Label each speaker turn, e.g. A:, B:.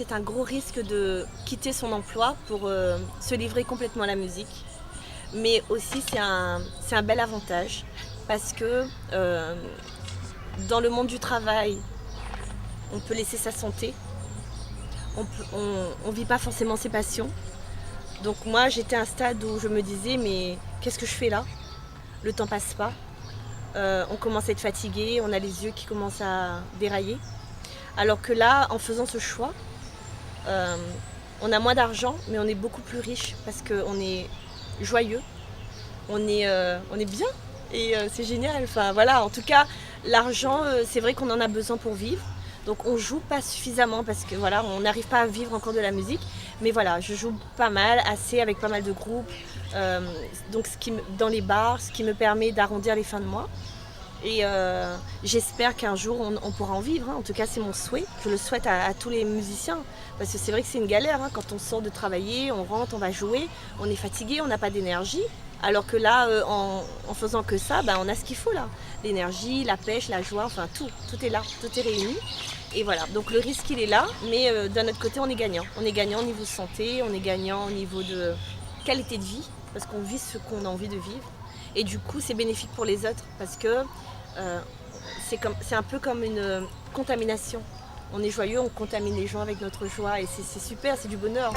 A: c'est un gros risque de quitter son emploi pour se livrer complètement à la musique. Mais aussi, c'est un bel avantage parce que dans le monde du travail, on peut laisser sa santé, on vit pas forcément ses passions. Donc moi, j'étais à un stade où je me disais, mais qu'est-ce que je fais là? Le temps passe pas. On commence à être fatigué, on a les yeux qui commencent à dérailler. Alors que là, en faisant ce choix, euh, on a moins d'argent, mais on est beaucoup plus riche parce qu'on est joyeux, on est bien et c'est génial. Enfin voilà, en tout cas, l'argent, c'est vrai qu'on en a besoin pour vivre. Donc on joue pas suffisamment parce que voilà, on n'arrive pas à vivre encore de la musique. Mais voilà, je joue pas mal, assez avec pas mal de groupes. Euh, donc dans les bars, ce qui me permet d'arrondir les fins de mois. Et j'espère qu'un jour on pourra en vivre, hein. En tout cas c'est mon souhait, je le souhaite à tous les musiciens. Parce que c'est vrai que c'est une galère, hein. Quand on sort de travailler, on rentre, on va jouer, on est fatigué, on n'a pas d'énergie. Alors que là, en faisant que ça, ben, on a ce qu'il faut là. L'énergie, la pêche, la joie, enfin tout est là, tout est réuni. Et voilà, donc le risque il est là, mais d'un autre côté on est gagnant. On est gagnant au niveau santé, on est gagnant au niveau de qualité de vie, parce qu'on vit ce qu'on a envie de vivre. Et du coup c'est bénéfique pour les autres, parce que euh, c'est un peu comme une contamination. On est joyeux, on contamine les gens avec notre joie et c'est super, c'est du bonheur.